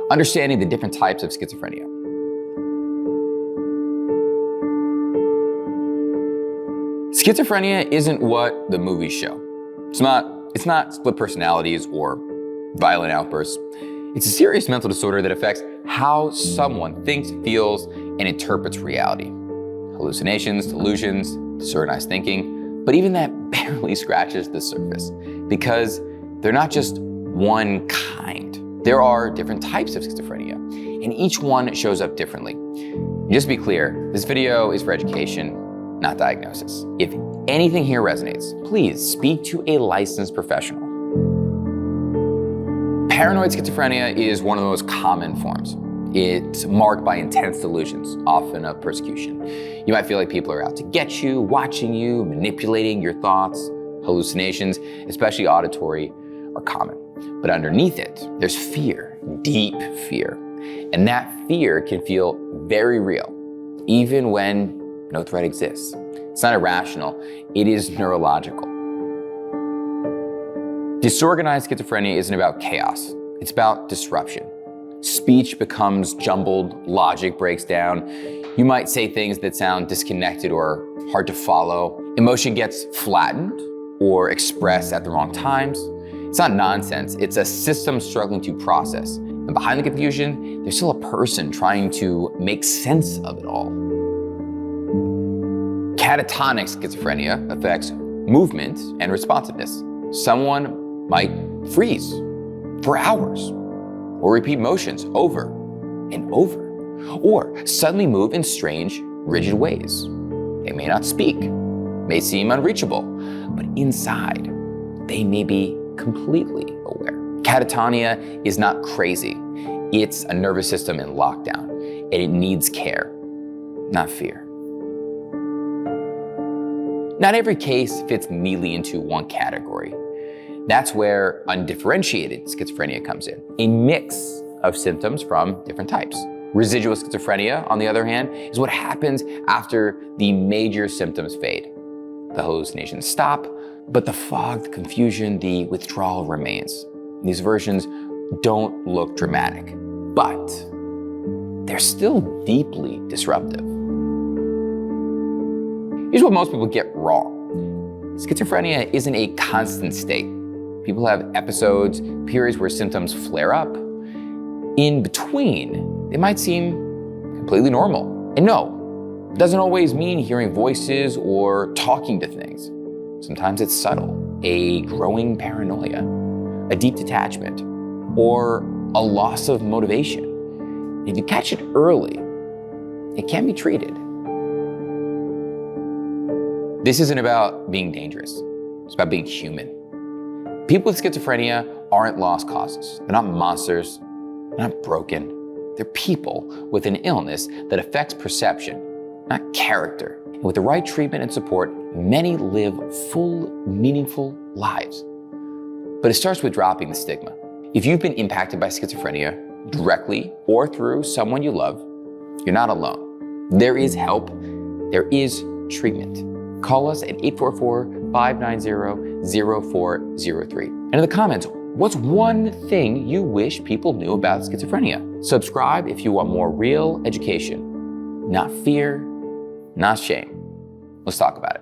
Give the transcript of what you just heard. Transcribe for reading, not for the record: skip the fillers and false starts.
understanding the different types of schizophrenia. Schizophrenia isn't what the movies show. It's not split personalities or violent outbursts. It's a serious mental disorder that affects how someone thinks, feels, and interprets reality. Hallucinations, delusions, disorganized thinking, but even that barely scratches the surface because they're not just one kind. There are different types of schizophrenia, and each one shows up differently. Just to be clear, this video is for education, not diagnosis. If anything here resonates, please speak to a licensed professional. Paranoid schizophrenia is one of the most common forms. It's marked by intense delusions, often of persecution. You might feel like people are out to get you, watching you, manipulating your thoughts. Hallucinations, especially auditory, are common. But underneath it, there's fear, deep fear. And that fear can feel very real, even when no threat exists. It's not irrational, it is neurological. Disorganized schizophrenia isn't about chaos, it's about disruption. Speech becomes jumbled, logic breaks down. You might say things that sound disconnected or hard to follow. Emotion gets flattened or expressed at the wrong times. It's not nonsense, it's a system struggling to process. And behind the confusion, there's still a person trying to make sense of it all. Catatonic schizophrenia affects movement and responsiveness. Someone might freeze for hours, or repeat motions over and over, or suddenly move in strange, rigid ways. They may not speak, may seem unreachable, but inside, they may be completely aware. Catatonia is not crazy. It's a nervous system in lockdown, and it needs care, not fear. Not every case fits neatly into one category. That's where undifferentiated schizophrenia comes in, a mix of symptoms from different types. Residual schizophrenia, on the other hand, is what happens after the major symptoms fade. The hallucinations stop, but the fog, the confusion, the withdrawal remains. These versions don't look dramatic, but they're still deeply disruptive. Here's what most people get wrong. Schizophrenia isn't a constant state. People have episodes, periods where symptoms flare up. In between, they might seem completely normal. And no, it doesn't always mean hearing voices or talking to things. Sometimes it's subtle, a growing paranoia, a deep detachment, or a loss of motivation. If you catch it early, it can be treated. This isn't about being dangerous. It's about being human. People with schizophrenia aren't lost causes. They're not monsters. They're not broken. They're people with an illness that affects perception, not character. And with the right treatment and support, many live full, meaningful lives. But it starts with dropping the stigma. If you've been impacted by schizophrenia directly or through someone you love, you're not alone. There is help. There is treatment. Call us at 844-590-0403. And in the comments, what's one thing you wish people knew about schizophrenia? Subscribe if you want more real education, not fear, not shame. Let's talk about it.